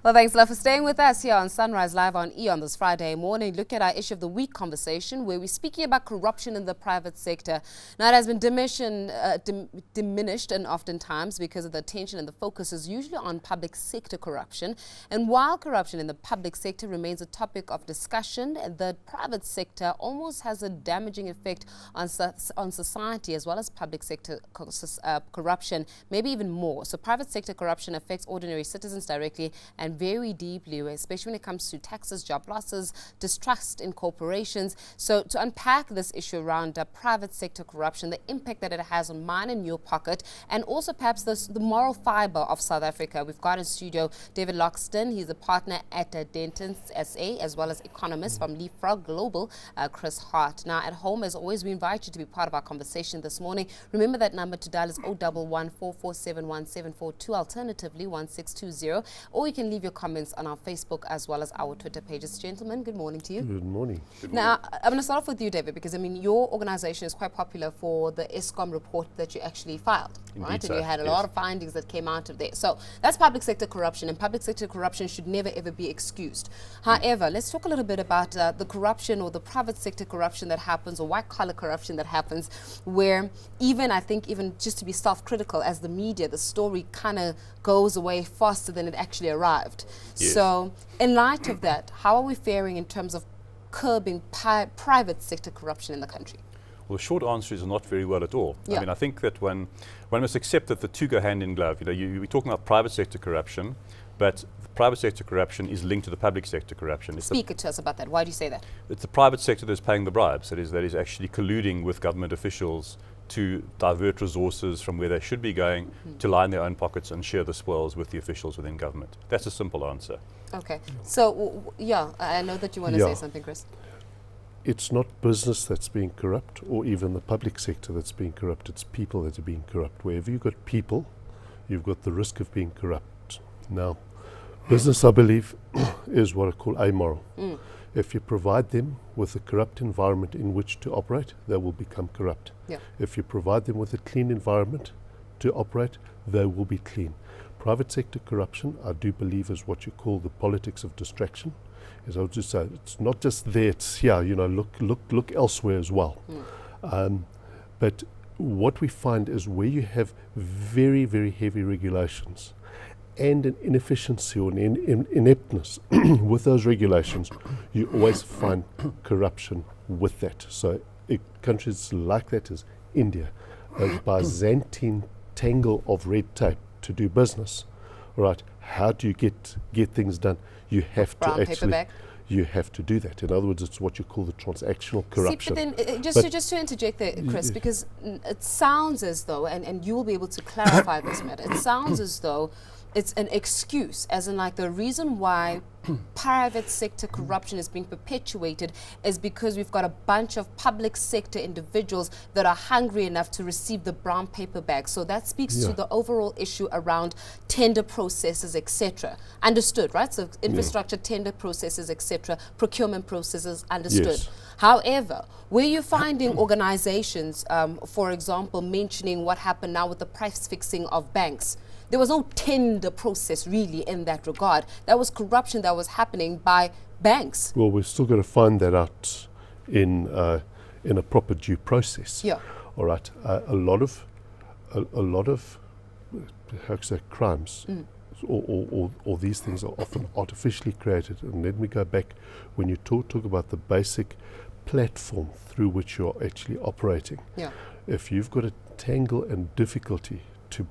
Well, thanks a lot for staying with us here on Sunrise Live on E on this Friday morning. Look at our issue of the week conversation where we're speaking about corruption in the private sector. Now, it has been diminished and oftentimes because of the attention and the focus is usually on public sector corruption. And while corruption in the public sector remains a topic of discussion, the private sector almost has a damaging effect on society as well as public sector corruption, maybe even more. So private sector corruption affects ordinary citizens directly and very deeply, especially when it comes to taxes, job losses, distrust in corporations. So to unpack this issue around private sector corruption, the impact that it has on mine and your pocket, and also perhaps the moral fiber of South Africa, we've got in studio David Loxton. He's a partner at Dentons SA as well as Economist from Leapfrog Global, Chris Hart. Now at home, as always, we invite you to be part of our conversation this morning. Remember that number to dial is 011 447 1742, alternatively 1620, or you can leave your comments on our Facebook as well as our Twitter pages. Gentlemen, good morning to you. Good morning. Now, I'm going to start off with you, David, because I mean, your organization is quite popular for the ESCOM report that you actually filed, Indeed, right? sir. And you had a lot of findings that came out of there. So that's public sector corruption, and public sector corruption should never ever be excused. However, let's talk a little bit about the corruption or the private sector corruption that happens, or white collar corruption that happens, where even just to be self-critical as the media, the story kind of goes away faster than it actually arrived. Yes. So in light of that, how are we faring in terms of curbing private sector corruption in the country? Well, the short answer is not very well at all. Yeah. I mean, I think that one must accept that the two go hand in glove. You know, we're talking about private sector corruption, but the private sector corruption is linked to the public sector corruption. Speak to us about that. Why do you say that? It's the private sector that's paying the bribes. That is actually colluding with government officials to divert resources from where they should be going to line their own pockets and share the spoils with the officials within government. That's a simple answer. Okay. So, I know that you want to say something, Chris. It's not business that's being corrupt or even the public sector that's being corrupt. It's people that are being corrupt. Wherever you've got people, you've got the risk of being corrupt. Now, business, I believe, is what I call amoral. If you provide them with a corrupt environment in which to operate, they will become corrupt. Yeah. If you provide them with a clean environment to operate, they will be clean. Private sector corruption, I do believe, is what you call the politics of distraction. As I would just say, it's not just there, it's here, you know, look elsewhere as well. But what we find is where you have very, very heavy regulations and an inefficiency or an ineptness with those regulations, you always find corruption with that. So countries like that as India, a Byzantine tangle of red tape to do business. Right? How do you get things done? You have Brown to actually, paper bag. you have to do that. In other words, it's what you call the transactional corruption. See, but then, just to interject there, Chris, because it sounds as though, and you will be able to clarify this matter, it sounds as though it's an excuse, as in like the reason why private sector corruption is being perpetuated is because we've got a bunch of public sector individuals that are hungry enough to receive the brown paper bag. So that speaks to the overall issue around tender processes, etc. Understood, right? So infrastructure, tender processes, etc. Procurement processes, understood. Yes. However, where you're finding organizations, for example, mentioning what happened now with the price fixing of banks, there was no tender process really in that regard. That was corruption that was happening by banks. Well, we're still going to find that out in a proper due process. Yeah. All right. A lot of how to say crimes or these things are often artificially created. And let me go back when you talk about the basic platform through which you're actually operating. Yeah. If you've got a tangle and difficulty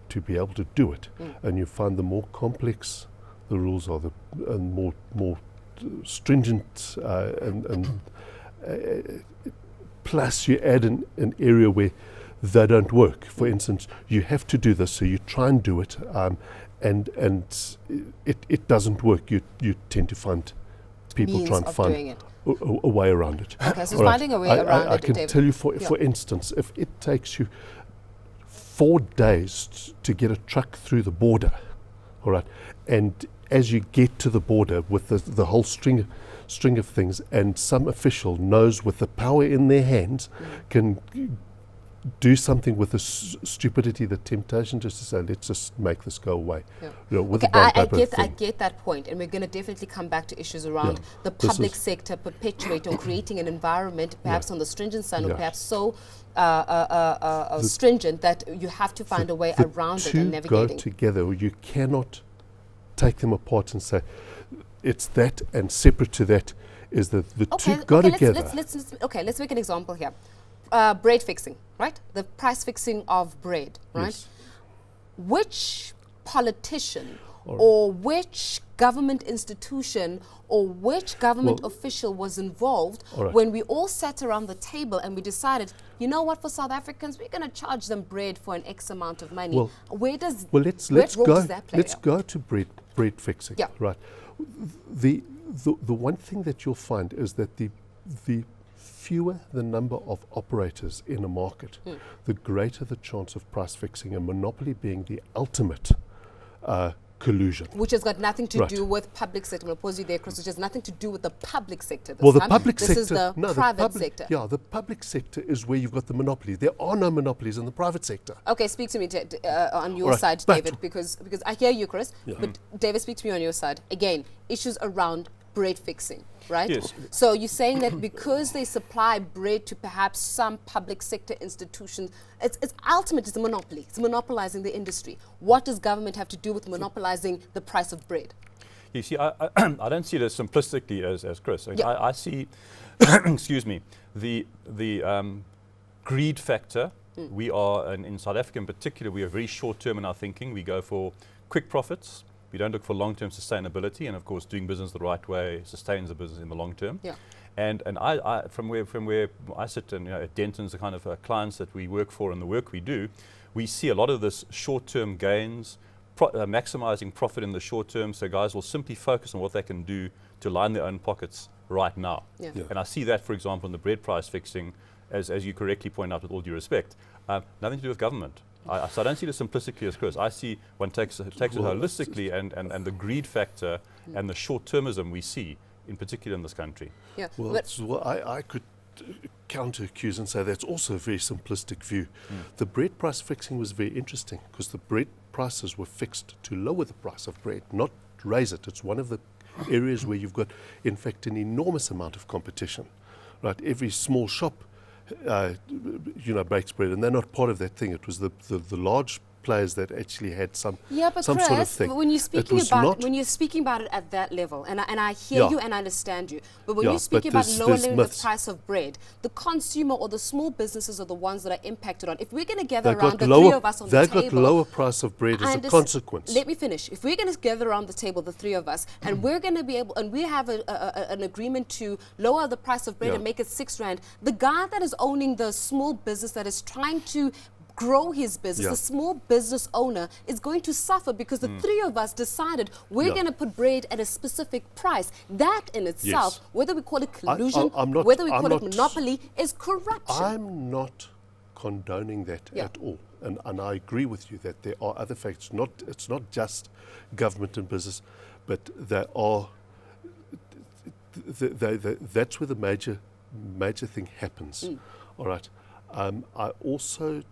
to be able to do it, and you find the more complex the rules are, and more stringent, and plus you add an area where they don't work. For instance, you have to do this, so you try and do it, and it doesn't work. You tend to find people try and find a way around it. Okay, so finding a way around it, I can David. tell you, for instance, if it takes you 4 days to get a truck through the border, all right, and as you get to the border with the whole string of things, and some official knows with the power in their hands can do something with the stupidity, the temptation, just to say, let's just make this go away. Yeah. You know, with Okay, the I get that point, and we're going to definitely come back to issues around the public sector perpetuating or creating an environment, perhaps on the stringent side, or perhaps so stringent that you have to find a way around it and navigating. Go together. You cannot take them apart and say it's that, and separate to that is the two go together. Let's make an example here. Bread fixing, right? The price fixing of bread, right? Yes. Which politician or which government institution or which government official was involved when we all sat around the table and we decided, you know what, for South Africans, we're going to charge them bread for an X amount of money. Does that play? Let's go to bread fixing. Yeah. Right. The one thing that you'll find is that the fewer the number of operators in a market, the greater the chance of price fixing, and monopoly being the ultimate collusion. Which has got nothing to do with public sector. I'm going to pause you there, Chris, which has nothing to do with the public sector. The public sector. This is the private sector. Yeah, the public sector is where you've got the monopoly. There are no monopolies in the private sector. Okay, speak to me on your side, David, because I hear you, Chris, but David, speak to me on your side. Again, issues around bread fixing, right? Yes. So you're saying that because they supply bread to perhaps some public sector institutions, it's ultimately it's a monopoly. It's monopolizing the industry. What does government have to do with monopolizing the price of bread? You see, I don't see it as simplistically as Chris. I see, excuse me, the greed factor. We are, in South Africa in particular, we are very short-term in our thinking. We go for quick profits. We don't look for long-term sustainability, and of course, doing business the right way sustains the business in the long term. Yeah. And I from where I sit, and at Dentons, the kind of clients that we work for and the work we do, we see a lot of this short-term gains, maximizing profit in the short term. So guys will simply focus on what they can do to line their own pockets right now. Yeah. Yeah. And I see that, for example, in the bread price fixing, as you correctly point out, with all due respect, nothing to do with government. So I don't see it as simplistically as Chris. I see one takes it holistically, and the greed factor and the short-termism we see, in particular in this country. Yeah. I could counter-accuse and say that's also a very simplistic view. The bread price fixing was very interesting because the bread prices were fixed to lower the price of bread, not raise it. It's one of the areas where you've got, in fact, an enormous amount of competition. Right? Every small shop bakes bread, and they're not part of that thing. It was the large players that actually had some Chris, sort of thing. When you're speaking about it at that level, and I hear you and I understand you, but when you're speaking about lowering the price of bread, the consumer or the small businesses are the ones that are impacted on. If we're going to gather around the three of us on the table, they've got lower price of bread as a consequence. Let me finish. If we're going to gather around the table, the three of us, and we're going to be able, and we have an agreement to lower the price of bread and make it R6, the guy that is owning the small business that is trying to grow his business, the small business owner is going to suffer because the three of us decided we're going to put bread at a specific price. That in itself, whether we call it collusion, whether we call it monopoly, is corruption. I'm not condoning that at all. And I agree with you that there are other factors. It's not just government and business, but there are. That's where the major thing happens. All right. I also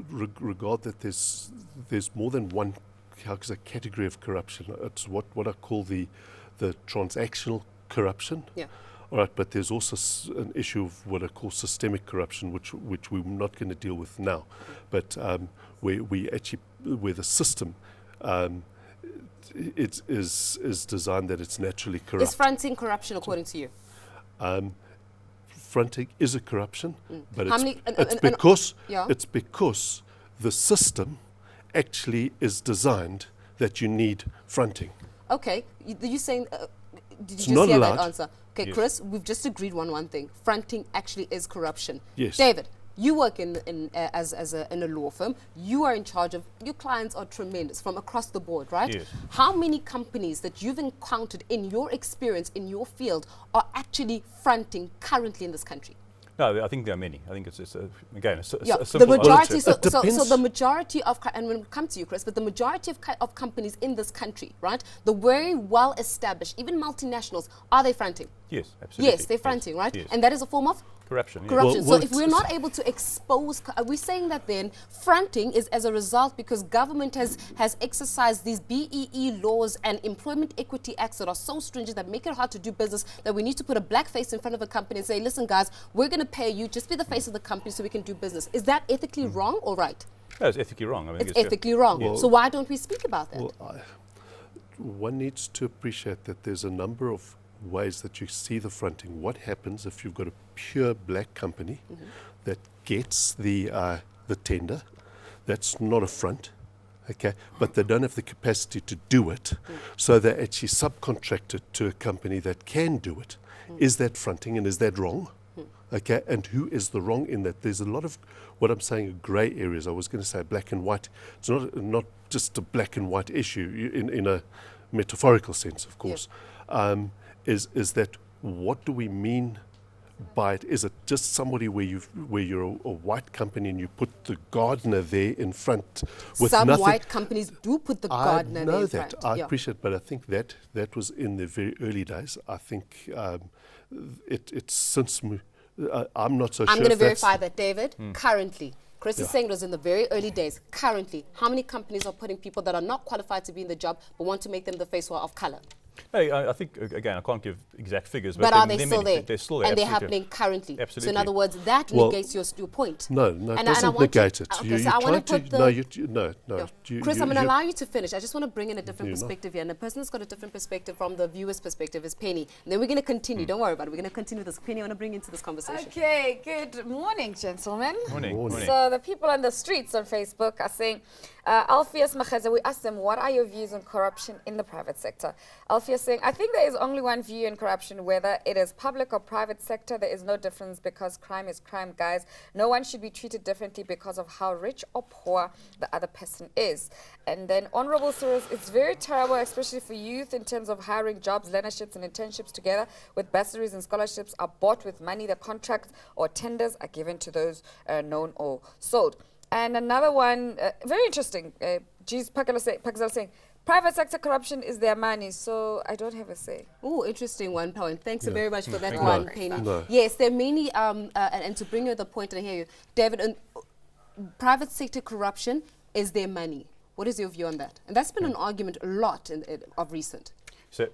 regard that there's more than one category of corruption. It's what I call the transactional corruption. Yeah. All right, but there's also an issue of what I call systemic corruption, which we're not going to deal with now, but where the system it is designed that it's naturally corrupt. Is fronting corruption according to you? Fronting is a corruption, but it's because the system actually is designed that you need fronting. Okay, you're saying, did you just hear that answer? Okay, yes. Chris, we've just agreed one thing. Fronting actually is corruption. Yes. David, you work in a law firm. You are in charge of, your clients are tremendous from across the board, right? Yes. How many companies that you've encountered in your experience, in your field, are actually fronting currently in this country? No, I think there are many. I think it's a simple the majority. So the majority of, and when it comes to you, Chris, but the majority of companies in this country, right, the very well established, even multinationals, are they fronting? Yes, absolutely. Yes, they're fronting, right? Yes. And that is a form of Corruption. Yeah. Corruption. Well, so if we're not able to expose, are we saying that then fronting is as a result because government has exercised these BEE laws and employment equity acts that are so stringent that make it hard to do business that we need to put a black face in front of a company and say, listen guys, we're going to pay you, just be the face of the company so we can do business. Is that ethically wrong or right? No, it's ethically wrong. I mean, It's ethically wrong. Well, so why don't we speak about that? Well, one needs to appreciate that there's a number of ways that you see the fronting. What happens if you've got a pure black company that gets the tender? That's not a front, okay? But they don't have the capacity to do it, so they actually subcontract it to a company that can do it. Is that fronting, and is that wrong? Okay, and who is the wrong in that? There's a lot of what I'm saying are grey areas. I was going to say black and white. It's not just a black and white issue in a metaphorical sense, of course. Is that what do we mean by it? Is it just somebody where you're a white company and you put the gardener there in front with Some nothing? white companies do put the gardener there I know in that. front. I appreciate, but I think that was in the very early days. I think it's since. I'm not so sure. I'm going to verify that, David. Currently, Chris is saying it was in the very early days. Currently, how many companies are putting people that are not qualified to be in the job but want to make them the face who are of color? Hey, I think, again, I can't give exact figures. But are they still there? They're still there. And they're absolutely. happening currently. Absolutely. So in other words, that negates your point. No, it doesn't negate it. Okay, so I want to put no. Chris, I'm going to allow you to finish. I just want to bring in a different perspective here. And the person that's got a different perspective from the viewer's perspective is Penny. And then we're going to continue. Don't worry about it. We're going to continue this. Penny, I want to bring you into this conversation. Okay, good morning, gentlemen. Morning. So the people on the streets on Facebook are saying, Alpheus Machaza, we asked them, what are your views on corruption in the private sector? Alpheus saying, I think there is only one view in corruption, whether it is public or private sector, there is no difference because crime is crime, guys. No one should be treated differently because of how rich or poor the other person is. And then Honorable Cyrus, it's very terrible, especially for youth in terms of hiring jobs, learnerships and internships together with bursaries and scholarships are bought with money. The contracts or tenders are given to those known or sold. And another one, very interesting, Pakazal saying, private sector corruption is their money, so I don't have a say. Oh, interesting one point. Thanks so very much for that Thank one, you. Penny. No. Yes, there are many, and to bring you the point, and I hear you, David, private sector corruption is their money. What is your view on that? And that's been an argument a lot of recent. So,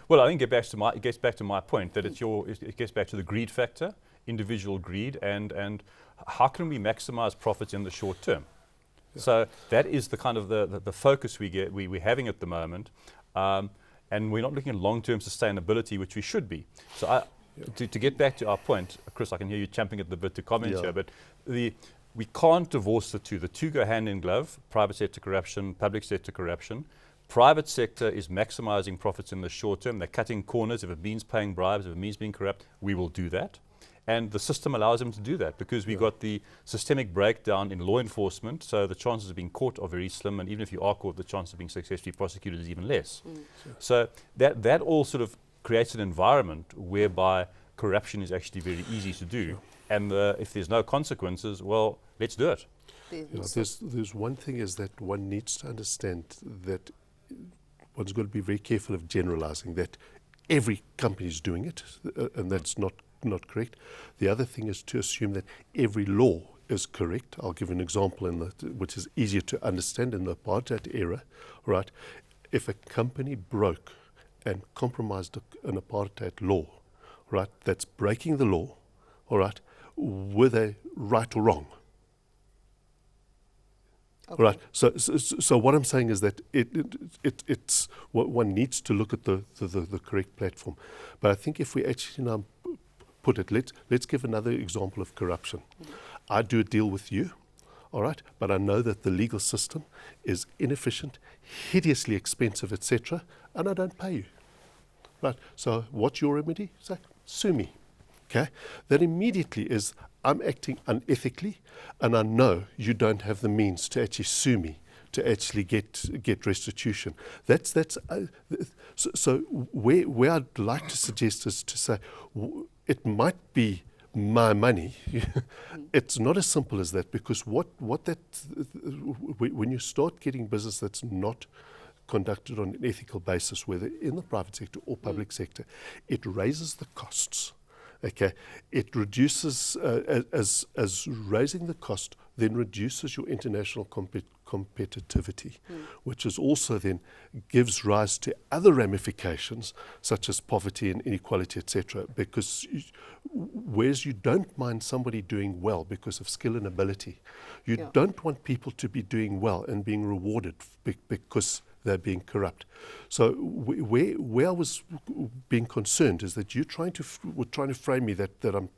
well, I think it gets back to my point that it gets back to the greed factor, individual greed, and how can we maximize profits in the short term? So that is the kind of the focus we're having at the moment, and we're not looking at long-term sustainability, which we should be. So to get back to our point, Chris, I can hear you champing at the bit to comment here, but we can't divorce the two. The two go hand in glove: private sector corruption, public sector corruption. Private sector is maximizing profits in the short term. They're cutting corners. If it means paying bribes, if it means being corrupt, we will do that. And the system allows them to do that because we've got the systemic breakdown in law enforcement, so the chances of being caught are very slim, and even if you are caught, the chance of being successfully prosecuted is even less. So that all sort of creates an environment whereby corruption is actually very easy to do. And if there's no consequences, well, let's do it. There's one thing is that one needs to understand that one's got to be very careful of generalizing that every company is doing it, and that's not correct. The other thing is to assume that every law is correct. I'll give an example which is easier to understand in the apartheid era, right? If a company broke and compromised an apartheid law, right, that's breaking the law, all right, were they right or wrong? Okay. Right. So what I'm saying is that it's what one needs to look at the correct platform. But I think if we actually now put it, let's give another example of corruption. I do a deal with you, all right, but I know that the legal system is inefficient, hideously expensive, etc., and I don't pay you. Right. So what's your remedy? Say, sue me. Okay. That immediately is, I'm acting unethically, and I know you don't have the means to actually sue me, to actually get restitution. So where I'd like to suggest is to say, it might be my money. It's not as simple as that, because when you start getting business that's not conducted on an ethical basis, whether in the private sector or public sector, it raises the costs. Okay, it reduces, as raising the cost then reduces your international competitivity, which is also then gives rise to other ramifications such as poverty and inequality, etc. Because whereas you don't mind somebody doing well because of skill and ability, you don't want people to be doing well and being rewarded because they're being corrupt. So where I was being concerned is that you're trying to frame me that I'm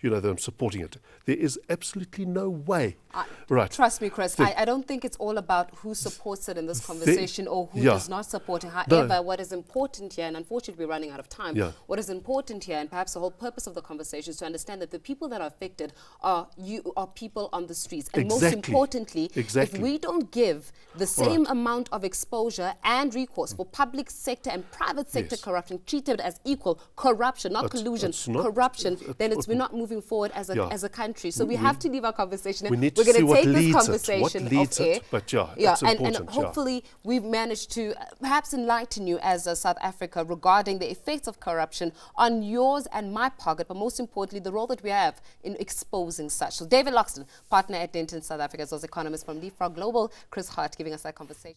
that I'm supporting it. There is absolutely no way. Right. Trust me, Chris, I don't think it's all about who supports it in this conversation or who does not support it. However, what is important here, and unfortunately we're running out of time, what is important here, and perhaps the whole purpose of the conversation is to understand that the people that are affected are people on the streets. And most importantly, if we don't give the same amount of exposure and recourse for public sector and private sector corruption, treated as equal corruption, not collusion, corruption, then we're not moving forward as a country. So we have to leave our conversation. We need we're going to take this leads conversation off air. But it's important. And hopefully we've managed to perhaps enlighten you as South Africa regarding the effects of corruption on yours and my pocket, but most importantly, the role that we have in exposing such. So David Loxton, partner at Dentons South Africa, as well as economist from Leapfrog Global, Chris Hart, giving us that conversation.